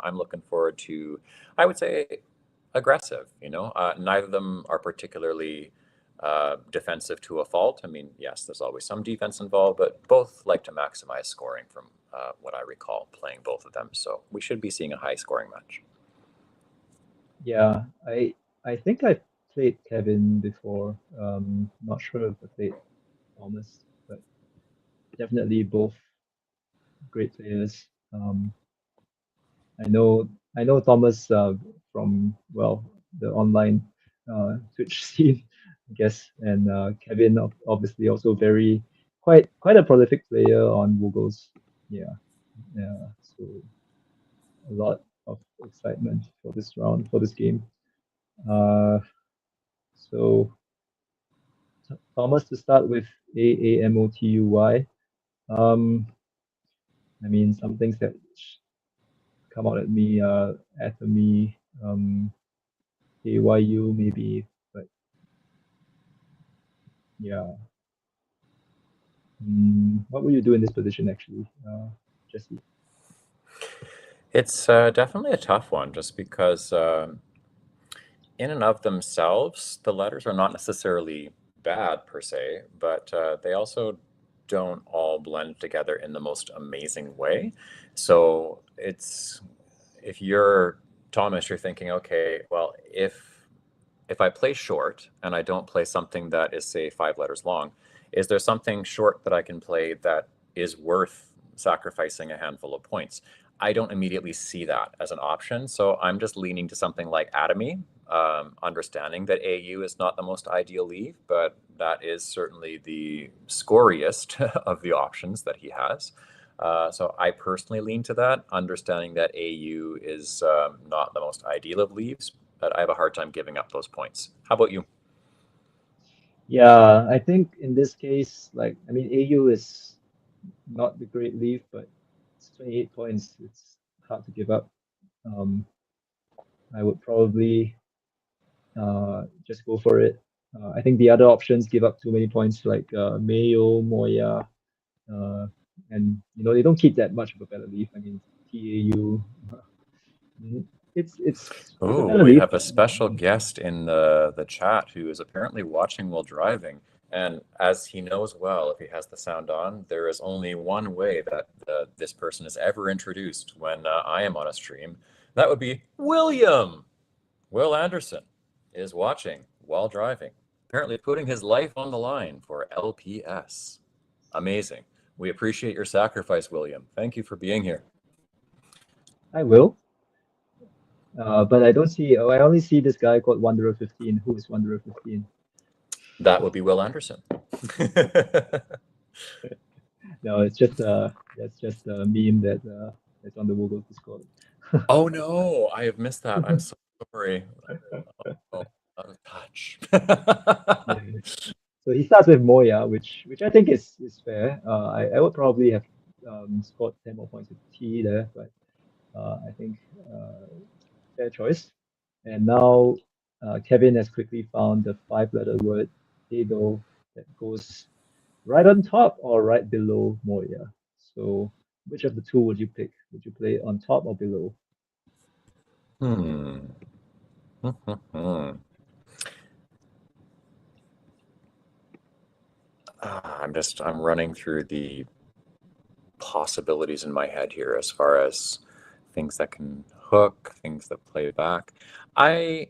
I'm looking forward to, I would say, aggressive. Neither of them are particularly defensive to a fault. I mean, yes, there's always some defense involved, but both like to maximize scoring from what I recall playing both of them. So we should be seeing a high scoring match. Yeah, I think I played Kevin before. Not sure if I played Thomas, but definitely both great players. I know Thomas from the online Twitch scene, I guess, and Kevin obviously also quite a prolific player on Woogles. Yeah, yeah. So a lot of excitement for this round for this game. Uh, so Thomas to start with Aamotuy. Um, I mean some things that come out at me, Atomy, AYU maybe, but yeah. What would you do in this position actually, Jesse? It's definitely a tough one just because in and of themselves, the letters are not necessarily bad per se, but they also don't all blend together in the most amazing way. So if you're Thomas, you're thinking, okay, well, if I play short and I don't play something that is, say, 5 letters long, is there something short that I can play that is worth sacrificing a handful of points? I don't immediately see that as an option. So I'm just leaning to something like Atomy, understanding that AU is not the most ideal leave, but that is certainly the scoriest of the options that he has. So I personally lean to that, understanding that AU is not the most ideal of leaves, but I have a hard time giving up those points. How about you? Yeah, I think in this case, like I mean, AU is not the great leave, but it's 28 points. It's hard to give up. Um, I would probably just go for it. I think the other options give up too many points, like Mayo, Moya, uh, and they don't keep that much of a better leave. I mean, TAU, mm, it's a Oh, better we leave, have a but special guest in the chat who is apparently watching while driving. And as he knows well, if he has the sound on, there is only one way that this person is ever introduced when I am on a stream. That would be William. Will Anderson is watching while driving, apparently putting his life on the line for LPS. Amazing. We appreciate your sacrifice, William. Thank you for being here. I will. But I don't see. Oh, I only see this guy called Wanderer 15. Who is Wanderer 15? That would be Will Anderson. No, it's just a meme that's on the Google Discord. Oh no, I have missed that. I'm so sorry. Oh, out of touch. Yeah. So he starts with Moya, which I think is fair. I would probably have scored 10 more points with T there, but I think fair choice. And now Kevin has quickly found the five-letter word Edo that goes right on top or right below Moya. So which of the two would you pick? Would you play on top or below? Hmm. I'm running through the possibilities in my head here as far as things that can hook, things that play back. I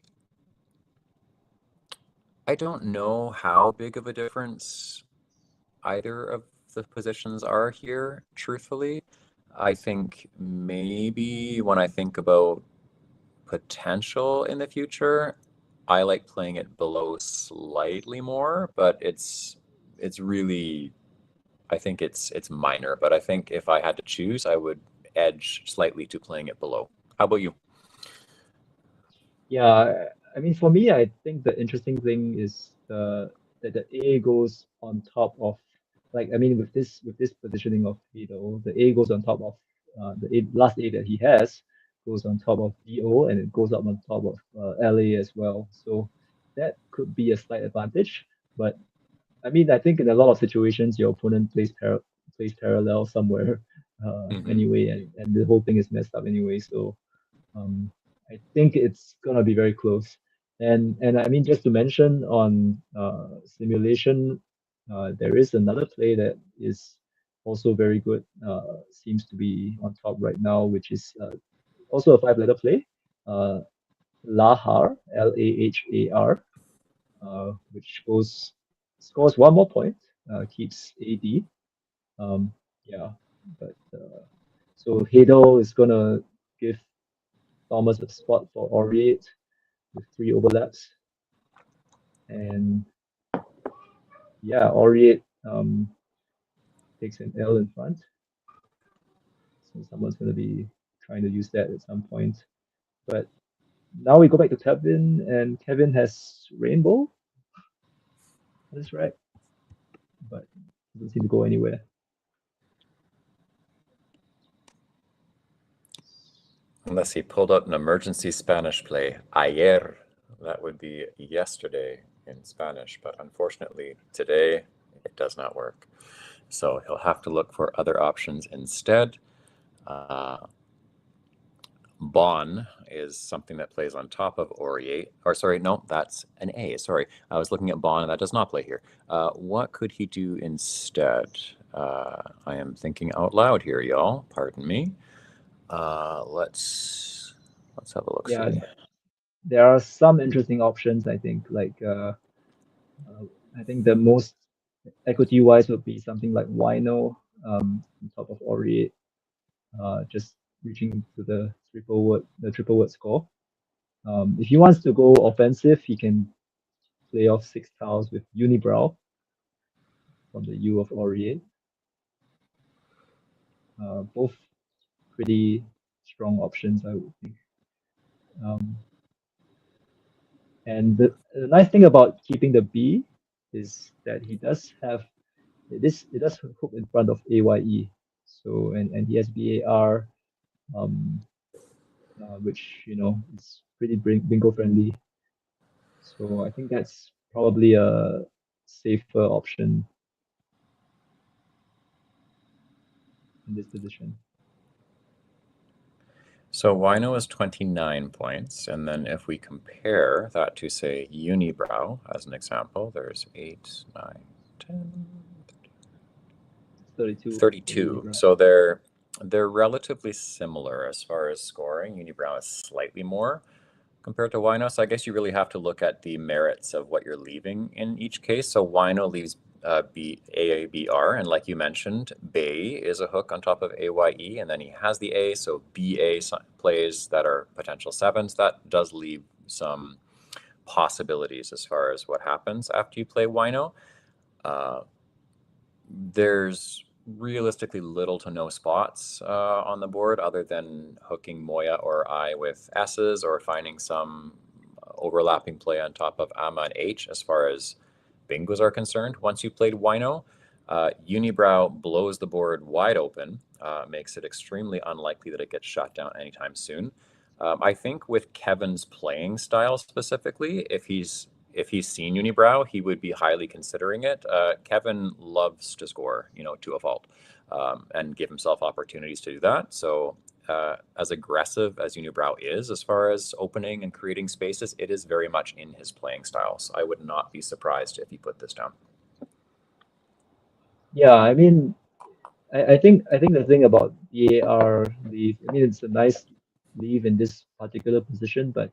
I don't know how big of a difference either of the positions are here, truthfully. I think maybe when I think about potential in the future, I like playing it below slightly more, but it's really I think it's minor, but I think if I had to choose, I would edge slightly to playing it below. How about you? Yeah, I mean, for me, I think the interesting thing is that the A goes on top of, like, I mean, with this positioning of Fido, the A goes on top of last A that he has goes on top of BO, and it goes up on top of LA as well. So that could be a slight advantage. But I mean, I think in a lot of situations, your opponent plays parallel somewhere. anyway, and the whole thing is messed up anyway. So I think it's gonna be very close. And I mean, just to mention on simulation, there is another play that is also very good. Seems to be on top right now, which is also a five-letter play. Uh, Lahar, Lahar, which scores one more point, keeps AD. Um, yeah, but so Hadel is gonna give Thomas a spot for Aureate with three overlaps, and yeah, Aureate takes an L in front, so someone's gonna be trying to use that at some point. But now we go back to Kevin, and Kevin has Rainbow. That's right, but doesn't seem to go anywhere. Unless he pulled out an emergency Spanish play, ayer. That would be yesterday in Spanish, but unfortunately today it does not work. So he'll have to look for other options instead. Bon is something that plays on top of Aureate. Or sorry, no, that's an A. Sorry, I was looking at Bon and that does not play here. What could he do instead? I am thinking out loud here, y'all. Pardon me. Let's have a look. Yeah, there are some interesting options. I think, I think the most equity-wise would be something like Wino on top of Aureate, just reaching to the triple word score. If he wants to go offensive, he can play off 6 tiles with Unibrow from the U of Aureate. Both pretty strong options, I would think. And the nice thing about keeping the B is that he does have it does hook in front of AYE. So and he has BAR, which is pretty bingo friendly. So I think that's probably a safer option in this position. So Wino is 29 points, and then if we compare that to, say, Unibrow, as an example, there's 8, 9, 10, 32. So they're relatively similar as far as scoring. Unibrow is slightly more compared to Wino, so I guess you really have to look at the merits of what you're leaving in each case. So Wino leaves AABR, and like you mentioned, Bay is a hook on top of AYE, and then he has the A, so BA plays that are potential sevens. That does leave some possibilities as far as what happens after you play Wino. There's realistically little to no spots on the board other than hooking Moya or I with S's or finding some overlapping play on top of Amma and H as far as bingos are concerned. Once you played Wino, Unibrow blows the board wide open, makes it extremely unlikely that it gets shut down anytime soon. I think with Kevin's playing style specifically, if he's seen Unibrow, he would be highly considering it. Kevin loves to score, to a fault, and give himself opportunities to do that. So as aggressive as Unibrow is as far as opening and creating spaces, it is very much in his playing style. So I would not be surprised if he put this down. Yeah, I mean, I think the thing about BAR leave, I mean, it's a nice leave in this particular position, but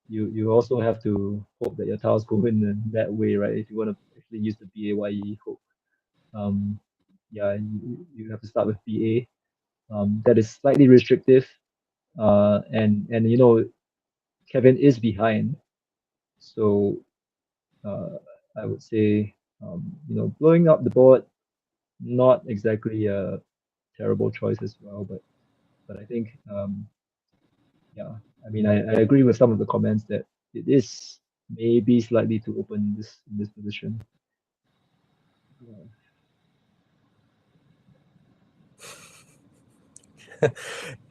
you also have to hope that your tiles go in that way, right? If you want to actually use the BAYE hook, yeah, you have to start with BA. That is slightly restrictive, and Kevin is behind, so I would say blowing up the board, not exactly a terrible choice as well, but I think yeah, I mean I agree with some of the comments that it is maybe slightly too open in this position.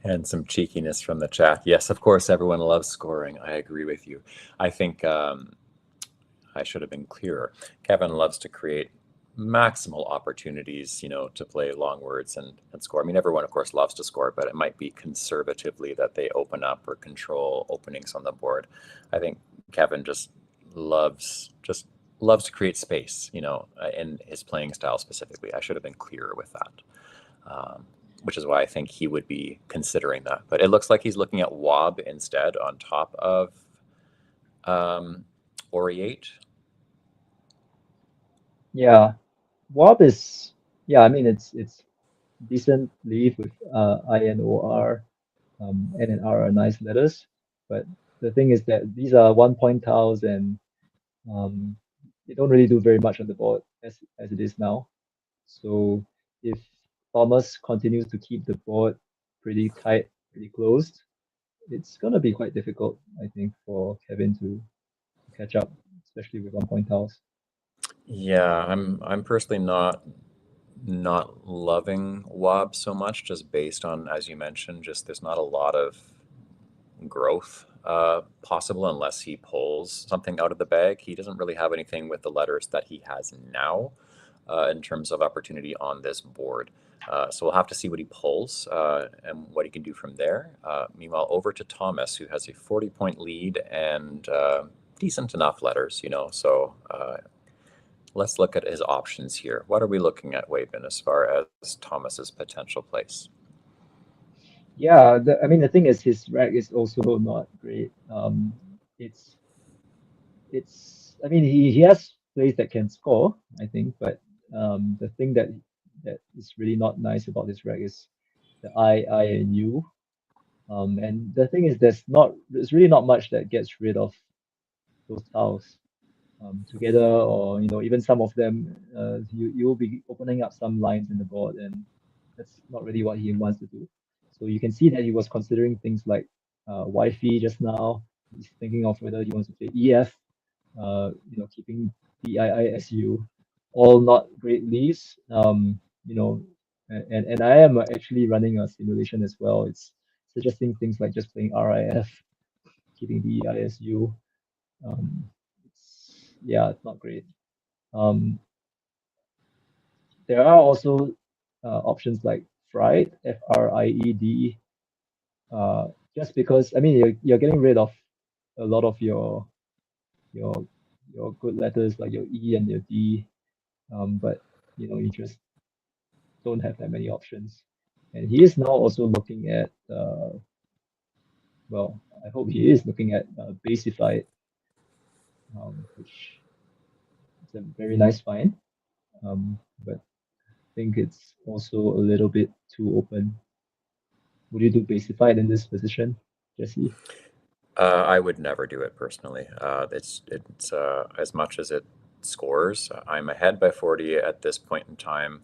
And some cheekiness from the chat. Yes, of course, everyone loves scoring. I agree with you. I think I should have been clearer. Kevin loves to create maximal opportunities, to play long words and score. I mean, everyone, of course, loves to score, but it might be conservatively that they open up or control openings on the board. I think Kevin just loves to create space, in his playing style specifically. I should have been clearer with that, which is why I think he would be considering that. But it looks like he's looking at Wob instead on top of Oriate. Yeah, Wob is, yeah, I mean it's decent leaf with INOR. N and R are nice letters, but the thing is that these are 1 point tiles and um, they don't really do very much on the board as it is now. So if Thomas continues to keep the board pretty tight, pretty closed, it's gonna be quite difficult, I think, for Kevin to catch up, especially with 1 point tiles. Yeah, I'm personally not loving Wob so much, just based on, as you mentioned, just there's not a lot of growth possible unless he pulls something out of the bag. He doesn't really have anything with the letters that he has now in terms of opportunity on this board. So we'll have to see what he pulls and what he can do from there. Meanwhile, over to Thomas, who has a 40-point lead and decent enough letters, So let's look at his options here. What are we looking at, Weibin, as far as Thomas's potential place? Yeah, I mean the thing is his rack is also not great. It's I mean he has plays that can score, I think, but the thing that is really not nice about this rack is the I, and U. And the thing is there's really not much that gets rid of those tiles together, or even some of them you'll be opening up some lines in the board, and that's not really what he wants to do. So you can see that he was considering things like Wi-Fi just now. He's thinking of whether he wants to play EF, keeping BIISU, all not great leaves. And I am actually running a simulation as well. It's suggesting things like just playing RIF, keeping BISU. Yeah, it's not great. Um, there are also options like Fried, FRIED, just because I mean you're getting rid of a lot of your your good letters like your E and your D, but you just don't have that many options. And he is now also looking at well, I hope he is looking at Basify, which is a very nice find. But I think it's also a little bit too open. Would you do Basify in this position, Jesse? I would never do it personally. It's as much as it scores. I'm ahead by 40 at this point in time.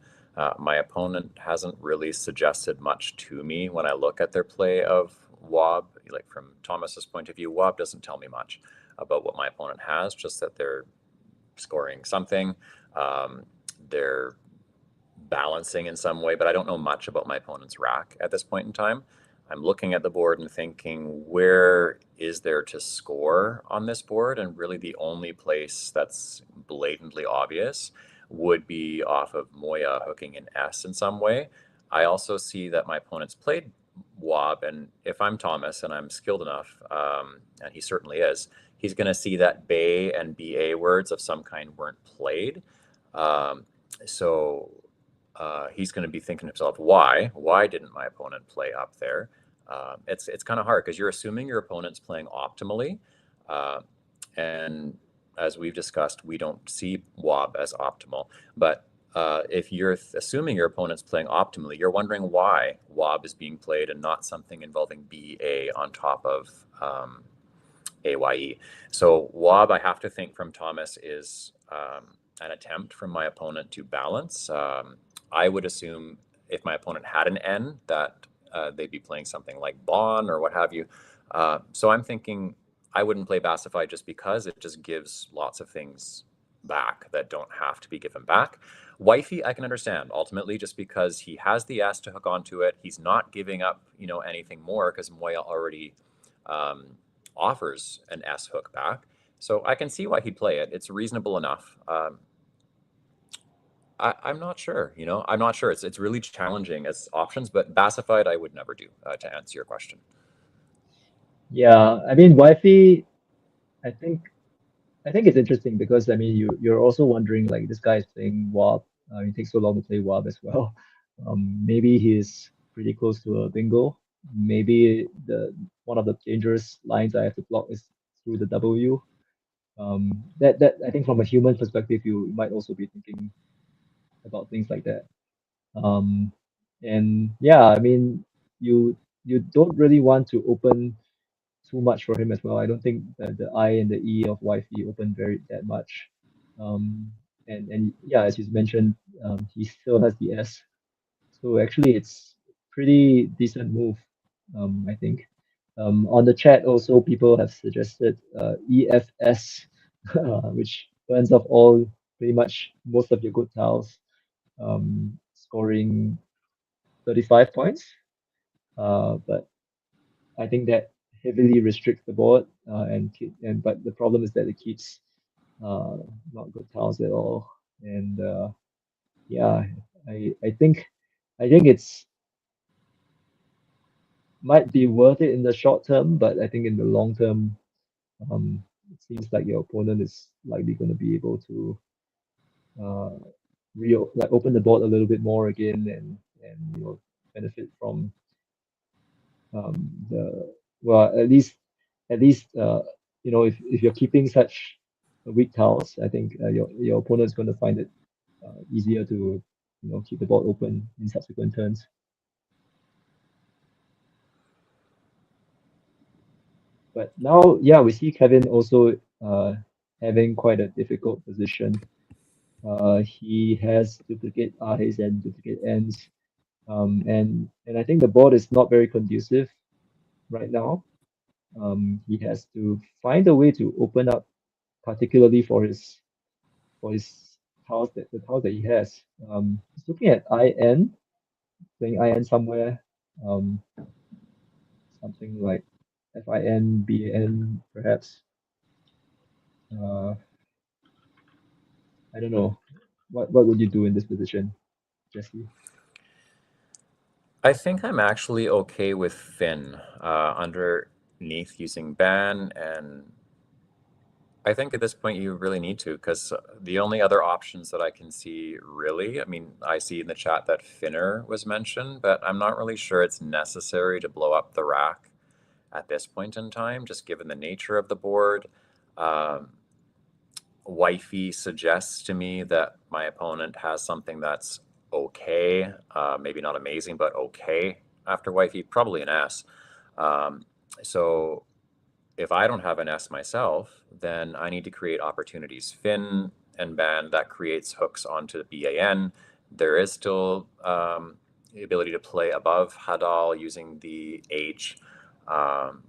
My opponent hasn't really suggested much to me when I look at their play of Wob. Like from Thomas's point of view, Wob doesn't tell me much about what my opponent has. Just that they're scoring something. They're balancing in some way, but I don't know much about my opponent's rack at this point in time. I'm looking at the board and thinking, where is there to score on this board? And really, the only place that's blatantly obvious would be off of Moya hooking an S in some way. I also see that my opponent's played Wob, and if I'm Thomas and I'm skilled enough, and he certainly is, he's going to see that Bay and BA words of some kind weren't played. So he's going to be thinking to himself, why didn't my opponent play up there? It's kind of hard because you're assuming your opponent's playing optimally, uh, and as we've discussed, we don't see Wob as optimal. But if you're assuming your opponent's playing optimally, you're wondering why Wob is being played and not something involving BA on top of AYE. So Wob, I have to think from Thomas, is an attempt from my opponent to balance. I would assume if my opponent had an N that they'd be playing something like Bon or what have you. So I'm thinking I wouldn't play Pacify just because it just gives lots of things back that don't have to be given back. Wifey, I can understand ultimately just because he has the S to hook onto it. He's not giving up, anything more because Moya already offers an S hook back. So I can see why he'd play it. It's reasonable enough. I'm not sure. I'm not sure. It's really challenging as options, but Bassified I would never do, to answer your question. Yeah, I mean, Wi-Fi, I think I think it's interesting because I mean you're also wondering like this guy is playing WAP. It takes so long to play WAP as well. Maybe he's pretty close to a bingo. Maybe the one of the dangerous lines I have to block is through the W. That I think from a human perspective you might also be thinking about things like that. Um, and yeah, I mean you don't really want to open too much for him as well. I don't think that the I and the E of Wi-Fi open very that much. And yeah, as you mentioned, he still has the S. So actually, it's pretty decent move, I think. On the chat also, people have suggested EFS, which burns off all pretty much most of your good tiles, scoring 35 points. But I think that heavily restricts the board, and but the problem is that it keeps uh, not good tiles at all. And yeah, I think it's might be worth it in the short term, but I think in the long term, it seems like your opponent is likely going to be able to uh, like open the board a little bit more again and benefit from the well at least if you're keeping such weak tiles, I think your opponent's going to find it easier to keep the board open in subsequent turns. But now, yeah, we see Kevin also having quite a difficult position. He has duplicate eyes and duplicate ends, and I think the board is not very conducive right now. He has to find a way to open up, particularly for his the tiles that he has. He's looking at IN, playing IN somewhere, um, something like FIN, BAN, perhaps. Uh, I don't know. What would you do in this position, Jesse? I think I'm actually okay with Finn underneath using ban, and I think at this point you really need to, because the only other options that I can see really, I mean, I see in the chat that Finner was mentioned, but I'm not really sure it's necessary to blow up the rack at this point in time, just given the nature of the board. Um, Wifey suggests to me that my opponent has something that's okay, maybe not amazing, but okay after Wifey, probably an S. Um, so if I don't have an S myself, then I need to create opportunities. Fin and ban, that creates hooks onto the BAN. There is still the ability to play above Hadal using the H. Um,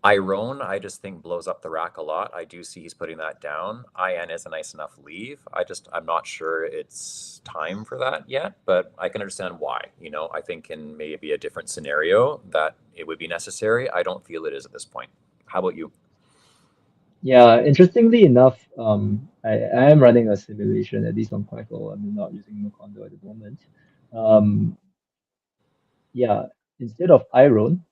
Iron, I just think blows up the rack a lot. I do see he's putting that down. IN is a nice enough leave. I'm not sure it's time for that yet, but I can understand why. I think in maybe a different scenario that it would be necessary. I don't feel it is at this point. How about you? Yeah, interestingly enough, I am running a simulation, at least on Quackle. I'm not using Mocondo at the moment. Um, yeah, instead of iron,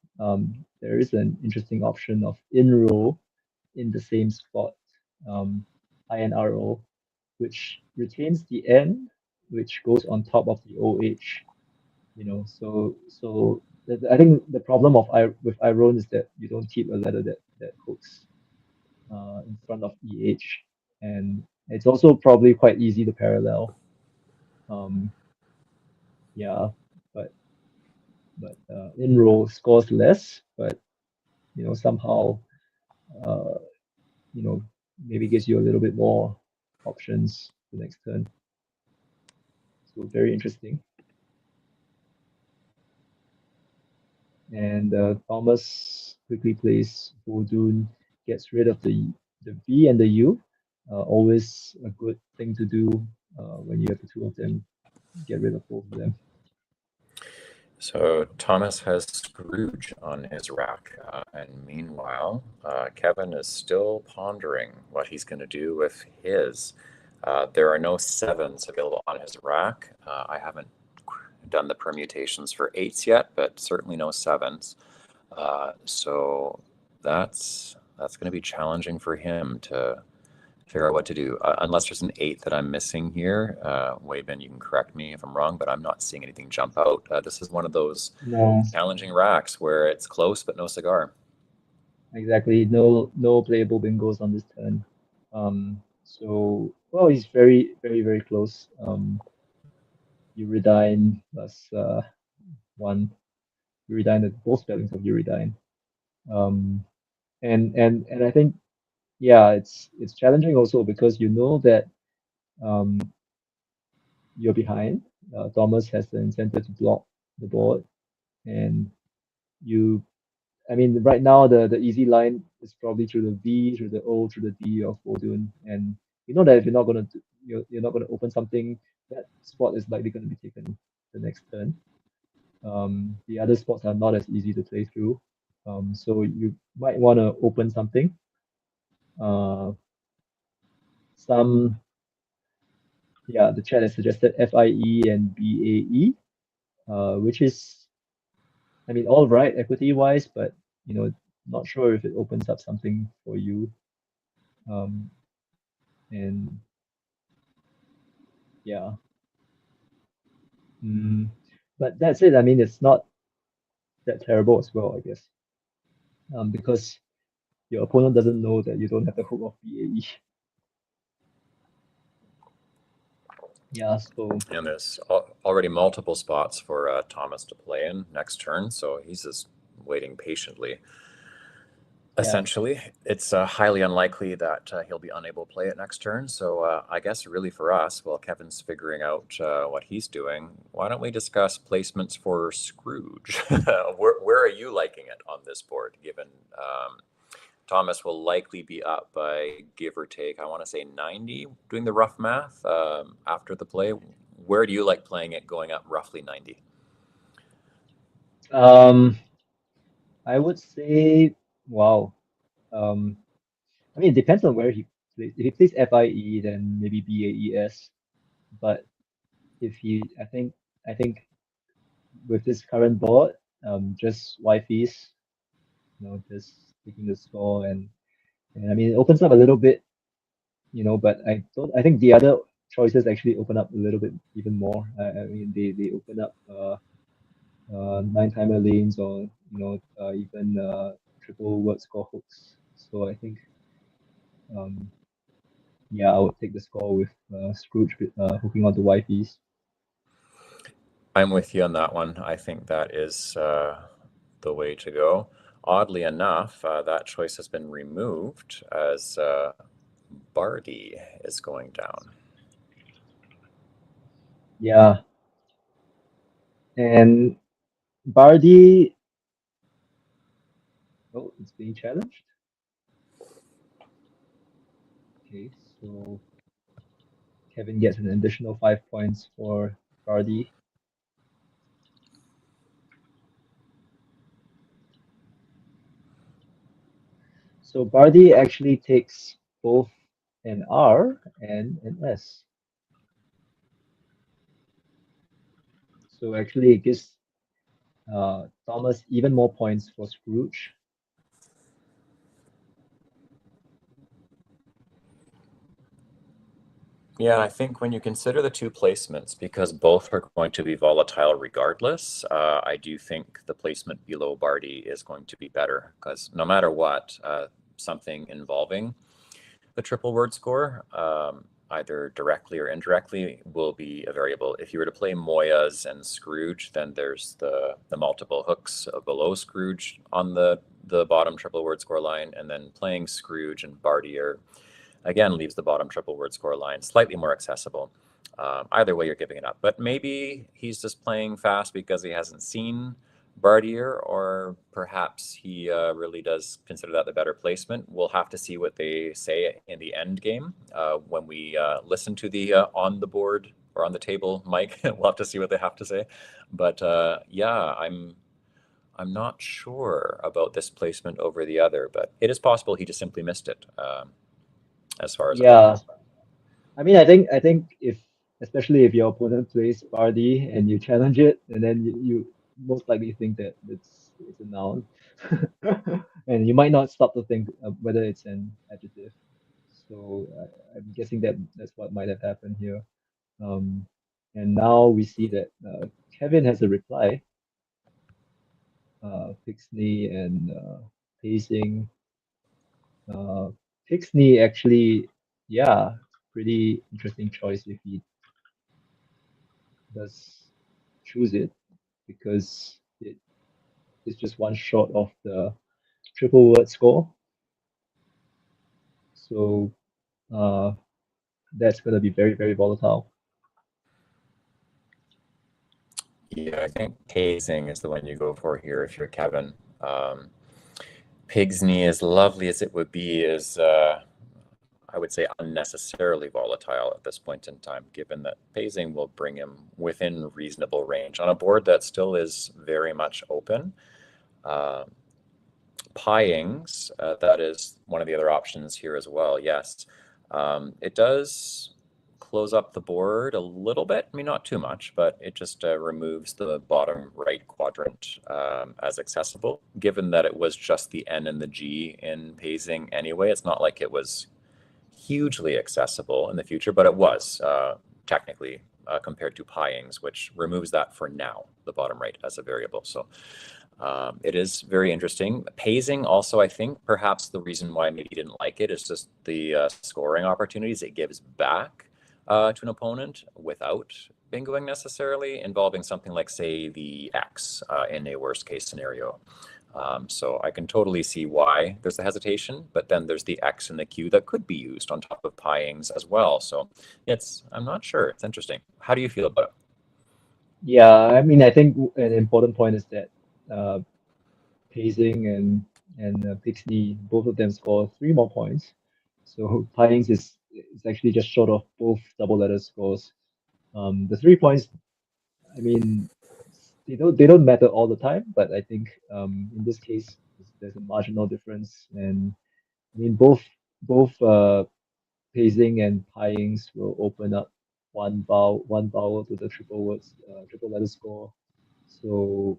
there is an interesting option of in row in the same spot, INRO, which retains the N, which goes on top of the OH. I think the problem with iron is that you don't keep a letter that hooks in front of EH, and it's also probably quite easy to parallel. Um, yeah, but in row scores less, but somehow uh, you know maybe gives you a little bit more options the next turn. So very interesting. And Thomas quickly plays Vodun, gets rid of the V and the U. Always a good thing to do when you have the two of them. Get rid of both of them. So Thomas has Scrooge on his rack, and meanwhile, Kevin is still pondering what he's going to do with his. There are no 7s available on his rack. I haven't done the permutations for 8s yet, but certainly no 7s. So that's going to be challenging for him to figure out what to do. Unless there's an 8 that I'm missing here. Weibin, you can correct me if I'm wrong, but I'm not seeing anything jump out. This is one of those No, challenging racks where it's close but no cigar. exactly. No playable bingos on this turn. So well, he's very close. Uridine plus one. Uridine, the both spellings of uridine. Um, and I think yeah, it's challenging also because you know that um you're behind. Thomas has the incentive to block the board, and you. I mean, right now the easy line is probably through the V, through the O, through the D of Odun, and you know that if you're not gonna open something, that spot is likely gonna be taken the next turn. The other spots are not as easy to play through, so you might want to open something. Some Yeah, the chat has suggested FIE and BAE, which is, I mean, all right equity wise, but not sure if it opens up something for you. Um, and yeah, mm, but that's it. I mean, it's not that terrible as well, I guess, because your opponent doesn't know that you don't have the hook of BAE. Yeah, so And there's already multiple spots for Thomas to play in next turn, so he's just waiting patiently. yeah, Essentially, it's highly unlikely that he'll be unable to play it next turn. So I guess really for us, while Kevin's figuring out what he's doing, why don't we discuss placements for Scrooge? Where are you liking it on this board, given Thomas will likely be up by give or take, I want to say 90, doing the rough math after the play. Where do you like playing it going up roughly 90? um, I would say, wow. Um, I mean, it depends on where he plays. If he plays FIE, then maybe BAES. But I think with this current board, just wifeys, just taking the score and I mean it opens up a little bit, but I think the other choices actually open up a little bit even more. I mean they open up nine timer lanes or even triple word score hooks. So I think um yeah, I would take the score with Scrooge hooking onto wifeys. I'm with you on that one. I think that is the way to go. Oddly enough, that choice has been removed as Bardi is going down. Yeah, and Bardi, oh, it's being challenged. Okay, so Kevin gets an additional 5 points for Bardi. So Bardi actually takes both an R and an S. So actually it gives Thomas even more points for Scrooge. Yeah, I think when you consider the two placements, because both are going to be volatile regardless, I do think the placement below Bardi is going to be better because no matter what, something involving the triple word score, either directly or indirectly, will be a variable. If you were to play Moyas and Scrooge, then there's the multiple hooks below Scrooge on the bottom triple word score line, and then playing Scrooge and Bardi are again leaves the bottom triple word score line slightly more accessible. Either way, you're giving it up. But maybe he's just playing fast because he hasn't seen Bardier, or perhaps he really does consider that the better placement. We'll have to see what they say in the end game when we listen to the on the board or on the table mic. We'll have to see what they have to say. But yeah, I'm not sure about this placement over the other, but it is possible he just simply missed it. As far as I'm Yeah, concerned. I mean, I think if especially if your opponent plays party and you challenge it, and then you most likely think that it's a noun, and you might not stop to think whether it's an adjective. So I'm guessing that that's what might have happened here. Um, and now we see that Kevin has a reply, Pixney and pacing. Uh, Pixney actually, yeah, pretty interesting choice if he does choose it because it is just one short of the triple word score. So uh, that's going to be very, very volatile. Yeah, I think pacing is the one you go for here if you're Kevin. Um, Pig's knee, as lovely as it would be, is I would say unnecessarily volatile at this point in time, given that pacing will bring him within reasonable range on a board that still is very much open. Uh, Pieings, that is one of the other options here as well. Yes, it does close up the board a little bit. I mean, not too much, but it just removes the bottom right quadrant as accessible, given that it was just the N and the G in pacing anyway. It's not like it was hugely accessible in the future, but it was technically compared to pieings, which removes that for now, the bottom right as a variable. So it is very interesting. Pacing also, I think, perhaps the reason why maybe he didn't like it is just the scoring opportunities it gives back to an opponent without bingoing necessarily, involving something like, say, the X in a worst case scenario. So I can totally see why there's the hesitation, but then there's the X and the Q that could be used on top of pieings as well. So I'm not sure. It's interesting. How do you feel about it? Yeah, I mean, I think an important point is that uh, pacing and Pixley, both of them score 3 more points. So Pines is actually just short of both double letter scores. The 3 points, I mean, they don't matter all the time, but I think in this case there's a marginal difference, and I mean both pacing and pieings will open up one vowel to the triple letter score. So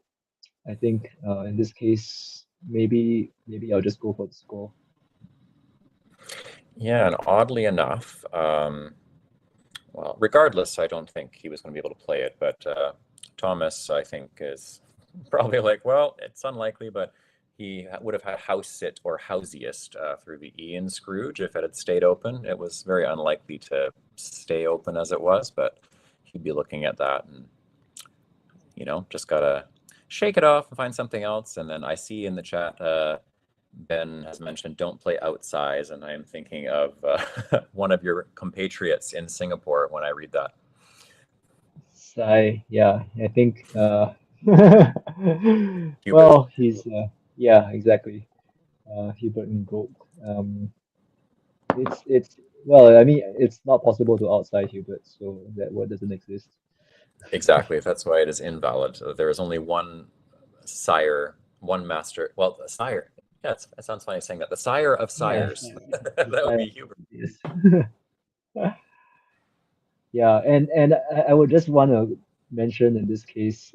I think in this case, maybe I'll just go for the score. Yeah, and oddly enough, well, regardless, I don't think he was going to be able to play it, but Thomas, I think, is probably like, well, it's unlikely, but he would have had house sit or housiest through the E in Scrooge if it had stayed open. It was very unlikely to stay open as it was, but he'd be looking at that and, just gotta shake it off and find something else. And then I see in the chat, Ben has mentioned don't play outsize, and I am thinking of one of your compatriots in Singapore when I read that. Yeah, I think Hubert. well, he's yeah, exactly. Hubert and Gold. Um, it's well, I mean, it's not possible to outside Hubert, so that word doesn't exist. Exactly. That's why it is invalid. There is only one sire, one master. Well, a sire. Yeah, it sounds funny saying that. The sire of Yeah, sires. the That would side be Hubert. yes. Yeah, and I would just want to mention in this case,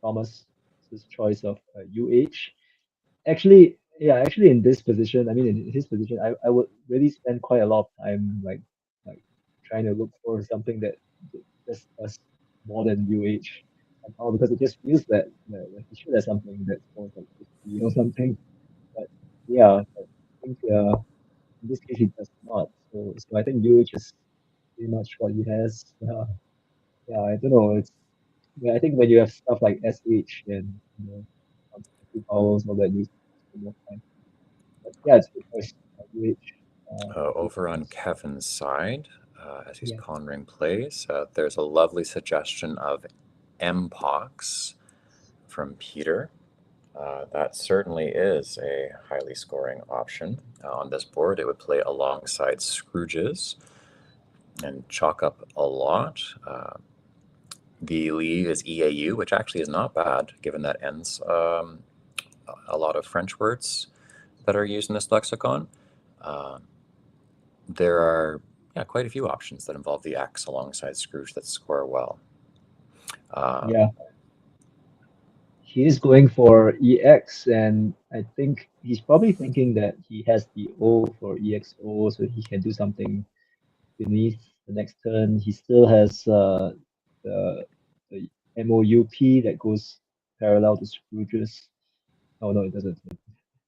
Thomas's choice of UH. Actually, in this position, I mean, in his position, I would really spend quite a lot of time like trying to look for something that just does more than UH, and all because it just feels that he should have something that scores like 50 or something. But yeah, but I think in this case he does not. So I think UH is pretty much what he has. Yeah, I don't know. I think when you have stuff like SH and two vowels, all that, you spend more time. But yeah, it's a good choice. UH. Over on Kevin's side, as he's Yeah. pondering plays, there's a lovely suggestion of Mpox from Peter. That certainly is a highly scoring option on this board. It would play alongside Scrooges and chalk up a lot. The lead is EAU, which actually is not bad, given that ends a lot of French words that are used in this lexicon. Uh, there are Yeah, quite a few options that involve the X alongside Scrooge that score well. Yeah, he is going for EX, and I think he's probably thinking that he has the O for EXO, so he can do something beneath the next turn. He still has the, the MOUP that goes parallel to Scrooge's. Oh no, it doesn't.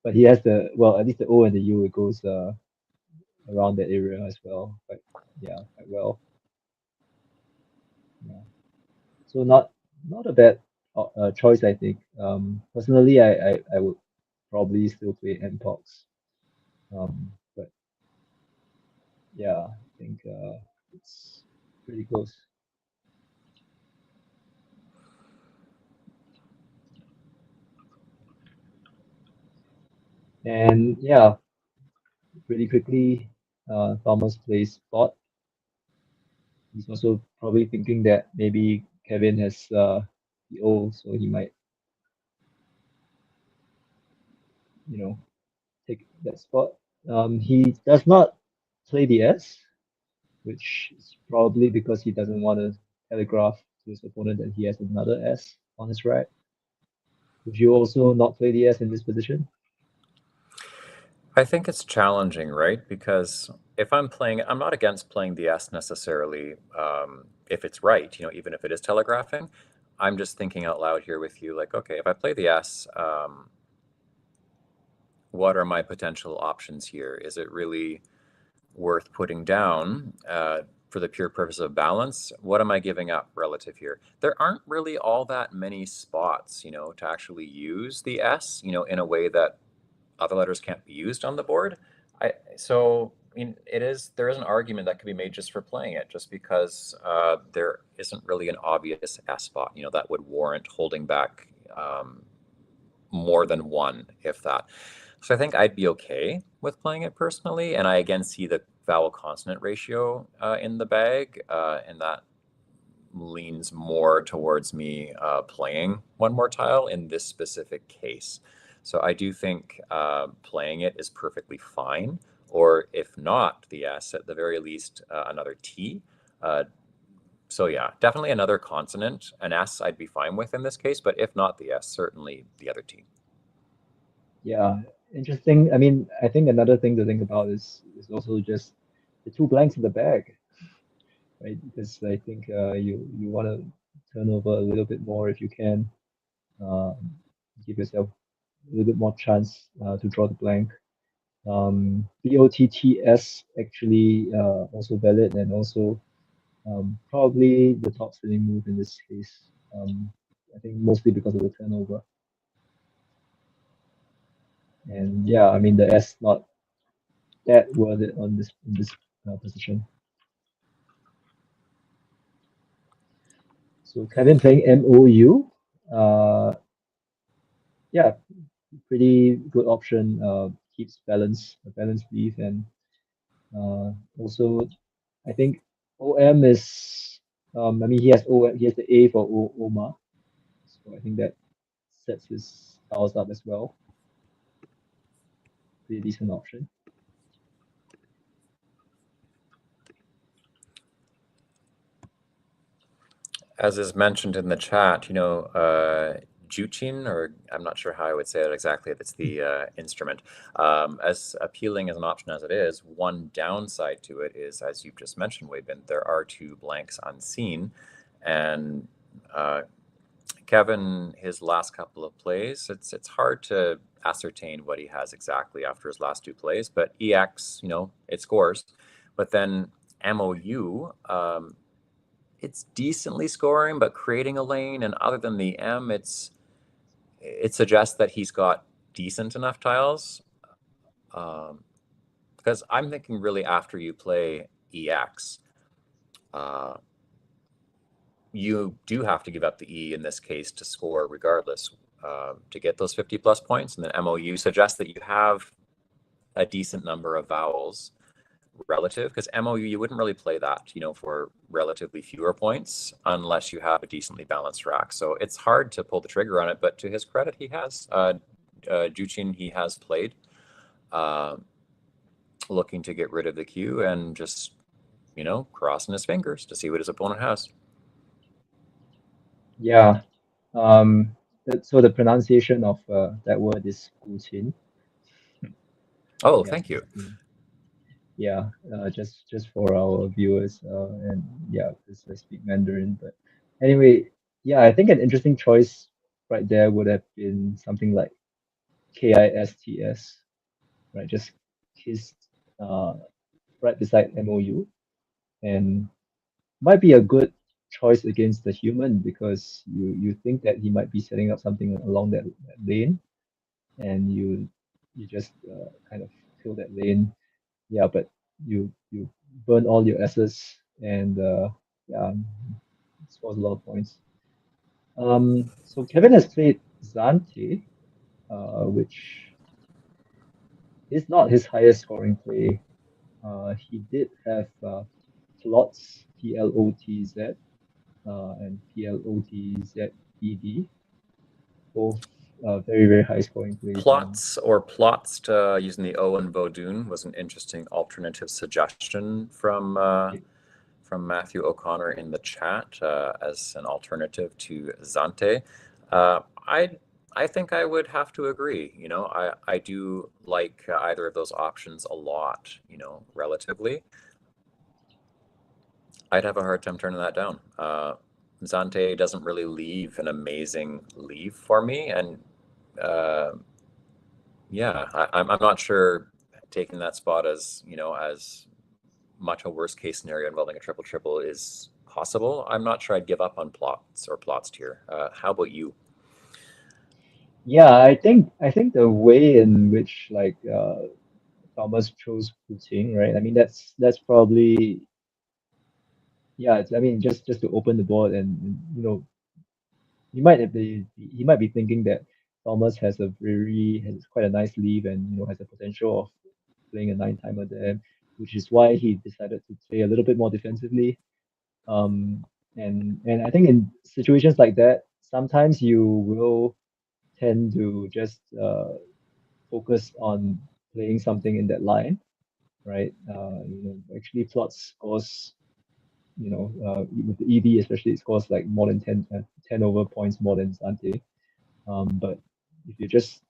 But he has the, well, at least the O and the U, it goes around that area as well. But yeah, quite well. Yeah. So not a bad choice, I think. Personally, I would probably still play Mpox. But yeah, I think it's pretty close. And yeah, pretty quickly, Thomas plays spot. He's also probably thinking that maybe Kevin has the O, so he might, you know, take that spot. He does not play the S, which is probably because he doesn't want to telegraph to his opponent that he has another S on his right. Would you also not play the S in this position? I think it's challenging, right? Because if I'm playing, I'm not against playing the S necessarily, if it's right, even if it is telegraphing. I'm just thinking out loud here with you, like, okay, if I play the S, what are my potential options here? Is it really worth putting down for the pure purpose of balance? What am I giving up relative here? There aren't really all that many spots, to actually use the S, in a way that other letters can't be used on the board. There is an argument that could be made just for playing it, just because there isn't really an obvious S spot, that would warrant holding back more than one, if that. So I think I'd be okay with playing it personally, and I again see the vowel consonant ratio in the bag, and that leans more towards me playing one more tile in this specific case. So I do think playing it is perfectly fine, or if not the S, at the very least another T. So yeah, definitely another consonant, an S I'd be fine with in this case, but if not the S, certainly the other T. Yeah, interesting. I mean, I think another thing to think about is also just the two blanks in the bag, right? Because I think you want to turn over a little bit more if you can, um, give yourself a little bit more chance to draw the blank. BOTTS actually also valid, and also probably the top spinning move in this case. I think mostly because of the turnover. And yeah, I mean the S not that worth it on this in this position. So Kevin playing MOU, yeah, pretty good option. Keeps a balanced leaf, and also I think OM is. I mean, he has OM, he has the A for OMA, so I think that sets his tiles up as well. Pretty decent option. As is mentioned in the chat, Juchin, or I'm not sure how I would say it exactly, if it's the instrument. As appealing as an option as it is, one downside to it is, as you've just mentioned, Weibin, there are two blanks unseen. And Kevin, his last couple of plays, it's hard to ascertain what he has exactly after his last two plays, but EX, it scores. But then MOU, it's decently scoring, but creating a lane, and other than the M, it suggests that he's got decent enough tiles. Because I'm thinking really after you play EX, you do have to give up the E in this case to score regardless, to get those 50 plus points. And then MOU suggests that you have a decent number of vowels relative, because MOU, you wouldn't really play that, for relatively fewer points unless you have a decently balanced rack. So it's hard to pull the trigger on it, but to his credit, he has. Juchin, he has played, looking to get rid of the queue and just you know, crossing his fingers to see what his opponent has. Yeah. So the pronunciation of that word is 古琴. Oh, Yeah. thank you. Yeah. Just for our viewers, and yeah, because I speak Mandarin. But anyway, yeah, I think an interesting choice right there would have been something like KISTS, right? Just kissed, uh, right beside MOU, and might be a good choice against the human because you think that he might be setting up something along that lane, and you just kind of fill that lane. Yeah, but you burn all your S's, and yeah, scores a lot of points. So Kevin has played Zante, which is not his highest scoring play. He did have plots, PLOTZ, and PLOTZED, both very, very high scoring plays. And Plots or plots using the O in Vodun was an interesting alternative suggestion from Matthew O'Connor in the chat as an alternative to Zante. Uh, I I think I would have to agree. You know, I do like either of those options a lot. You know, relatively. I'd have a hard time turning that down. Zante doesn't really leave an amazing leave for me, and uh, yeah, I'm not sure taking that spot as, you know, as much a worst case scenario involving a triple triple is possible. I'm not sure I'd give up on plots or plots tier. How about you? yeah, I think the way in which like Thomas chose Putin, right? I mean, that's probably, yeah. I mean, just to open the board, and you know, he might be thinking that Thomas has quite a nice lead, and you know, has the potential of playing a nine timer there, which is why he decided to play a little bit more defensively. Um, and I think in situations like that, sometimes you will tend to just focus on playing something in that line, right? You know, actually plots scores, you know, with the EV especially, it scores like more than 10 over points more than Zante. But if you just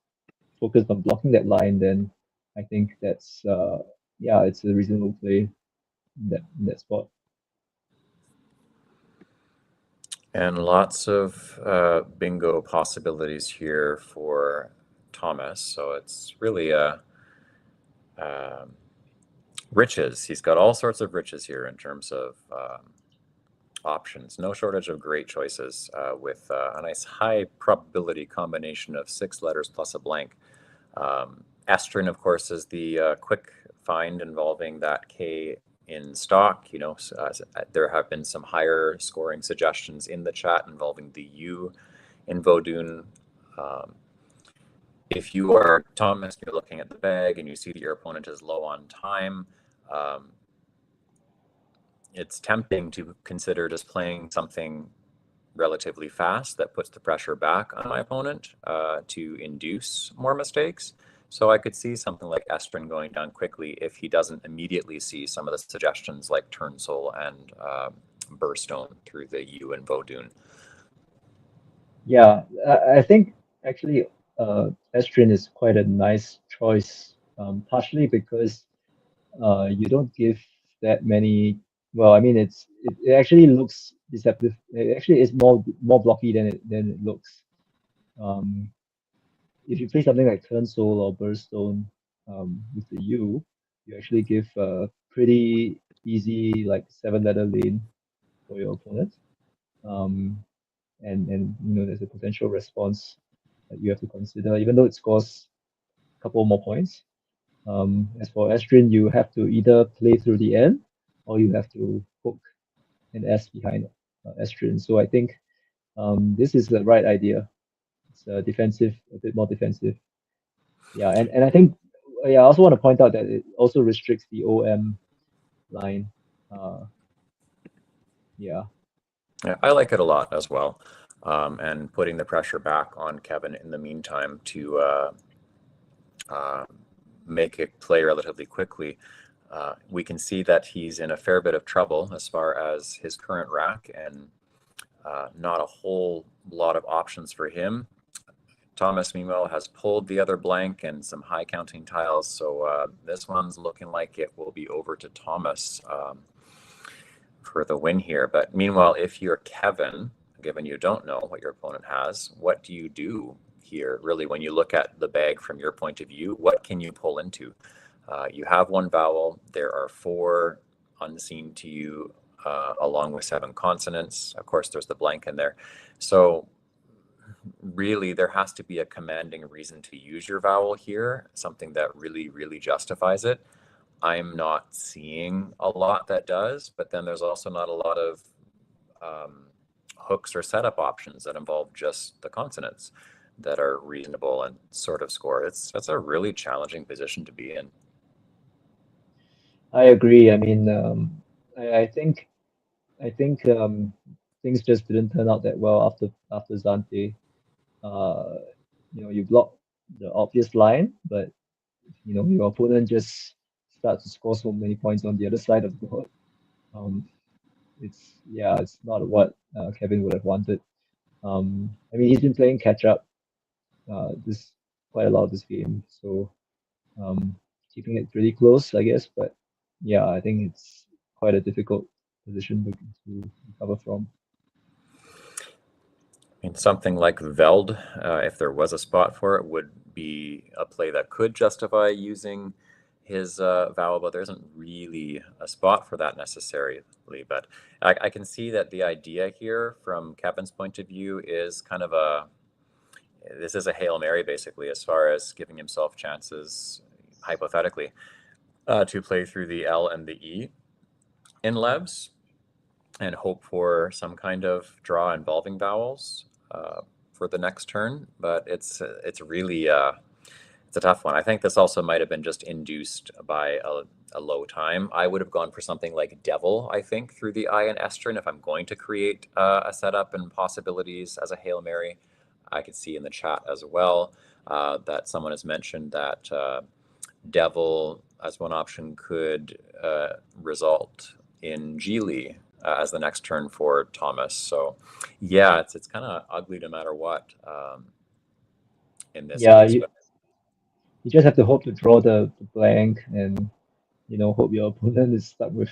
focus on blocking that line, then I think that's yeah, it's a reasonable play in that spot. And lots of bingo possibilities here for Thomas. So it's really um riches. He's got all sorts of riches here in terms of options. No shortage of great choices with a nice high probability combination of 6 letters plus a blank. Estrin, of course, is the quick find involving that K in stock. You know, there have been some higher scoring suggestions in the chat involving the U in Vodun. Um, if you are Thomas, you're looking at the bag and you see that your opponent is low on time, um, it's tempting to consider just playing something relatively fast that puts the pressure back on my opponent to induce more mistakes. So I could see something like Estrin going down quickly if he doesn't immediately see some of the suggestions like Turnsole and Burstone through the U and Vodun. Yeah, I think actually Estrin is quite a nice choice, partially because you don't give that many. Well, I mean, it actually looks deceptive. It actually is more blocky than it looks. Um, if you play something like Turnsole or Burstone with the U, you actually give a pretty easy like 7 letter lane for your opponent. Um, and you know, there's a potential response that you have to consider, even though it scores a couple more points. As for Estrin, you have to either play through the end or you have to hook an S behind Estrin. So I think this is the right idea. It's defensive, a bit more defensive. Yeah, and I think, yeah, I also want to point out that it also restricts the OM line. Uh, yeah, Yeah, I like it a lot as well. And putting the pressure back on Kevin in the meantime to uh, make it play relatively quickly. We can see that he's in a fair bit of trouble as far as his current rack, and not a whole lot of options for him. Thomas, meanwhile, has pulled the other blank and some high counting tiles, so this one's looking like it will be over to Thomas for the win here. But meanwhile, if you're Kevin, given you don't know what your opponent has, what do you do here? Really, when you look at the bag from your point of view, what can you pull into? You have one vowel. There are 4 unseen to you, along with 7 consonants. Of course, there's the blank in there. So really, there has to be a commanding reason to use your vowel here, something that really, really justifies it. I'm not seeing a lot that does, but then there's also not a lot of hooks or setup options that involve just the consonants that are reasonable and sort of score. That's a really challenging position to be in. I agree. I mean, I think things just didn't turn out that well after Zante. Uh, you block the obvious line, but your opponent just starts to score so many points on the other side of the board. Um, it's not what Kevin would have wanted. I mean, he's been playing catch up this quite a lot of this game, so um, keeping it pretty close, I guess. But yeah, I think it's quite a difficult position to recover from. I mean, something like Veld, if there was a spot for it, would be a play that could justify using his vowel, but there isn't really a spot for that necessarily. But I can see that the idea here, from Kevin's point of view, is kind of this is a Hail Mary, basically, as far as giving himself chances, hypothetically, to play through the L and the E in Levs and hope for some kind of draw involving vowels for the next turn. But it's really it's a tough one. I think this also might have been just induced by a low time. I would have gone for something like Devil, I think, through the I and Estrin if I'm going to create a setup and possibilities as a Hail Mary. I could see in the chat as well that someone has mentioned that Devil as one option could result in Geely as the next turn for Thomas. So yeah, it's kind of ugly no matter what in this Yeah, case. you, But you just have to hope to draw the blank and hope your opponent is stuck with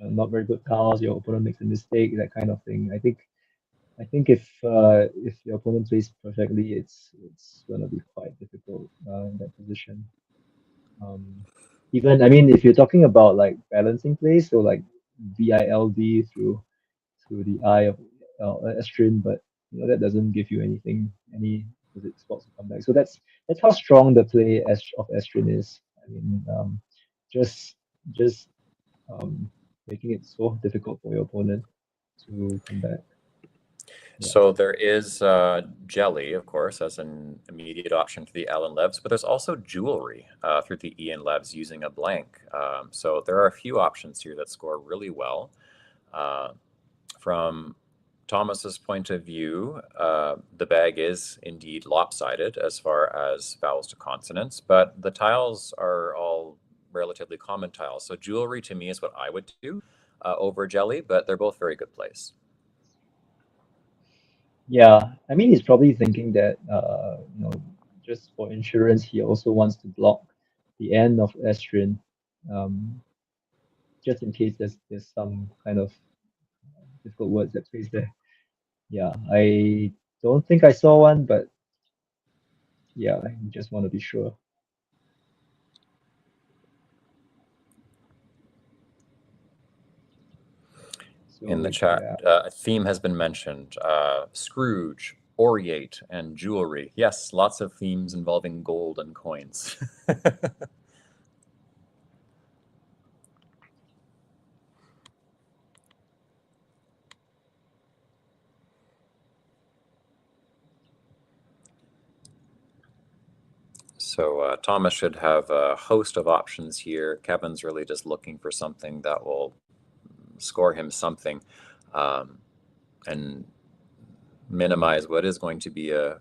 not very good cards, your opponent makes a mistake, that kind of thing. I think if your opponent plays perfectly, it's gonna be quite difficult in that position. Um, Even I mean, if you're talking about like balancing plays, so like VILD through the eye of Estrin, but that doesn't give you any opposite spots to come back. So that's how strong the play of Estrin is. I mean, just um, making it so difficult for your opponent to come back. Yeah. so there is Jelly, of course, as an immediate option for the L and Levs, but there's also Jewelry through the E and Levs using a blank. So there are a few options here that score really well. Uh, from Thomas's point of view, the bag is indeed lopsided as far as vowels to consonants, but the tiles are all relatively common tiles. So Jewelry to me is what I would do over Jelly, but they're both very good plays. Yeah, I mean, he's probably thinking that, just for insurance, he also wants to block the end of Estrin, um, just in case there's some kind of difficult words that plays there. Yeah, I don't think I saw one, but yeah, I just want to be sure. In the So chat, yeah, a theme has been mentioned: Scrooge, Oriate, and Jewelry. Yes, lots of themes involving gold and coins. So Thomas should have a host of options here. Kevin's really just looking for something that will score him something and minimize what is going to be a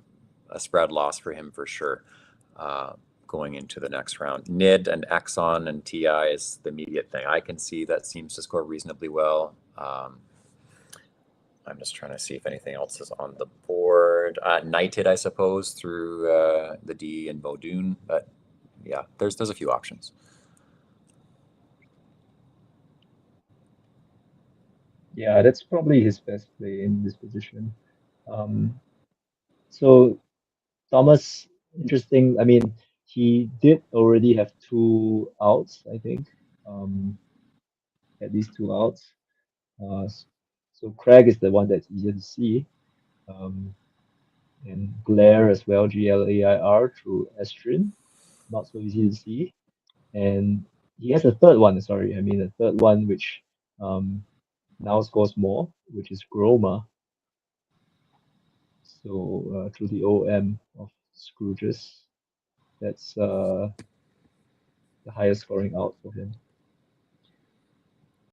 spread loss for him for sure. going into the next round. Nid and Exxon and TI is the immediate thing I can see that seems to score reasonably well. I'm just trying to see if anything else is on the board. Knighted, I suppose, through the D and Bodun, but yeah, there's a few options. Yeah, that's probably his best play in this position. So Thomas, interesting. I mean, he did already have two outs, I think. At least two outs. So Craig is the one that's easier to see. Um, and Glare as well, Glair through Estrin, not so easy to see. And he has a third one, sorry, I mean a third one which um, now scores more, which is Groma. So through the OM of Scrooges, that's the highest scoring out for him.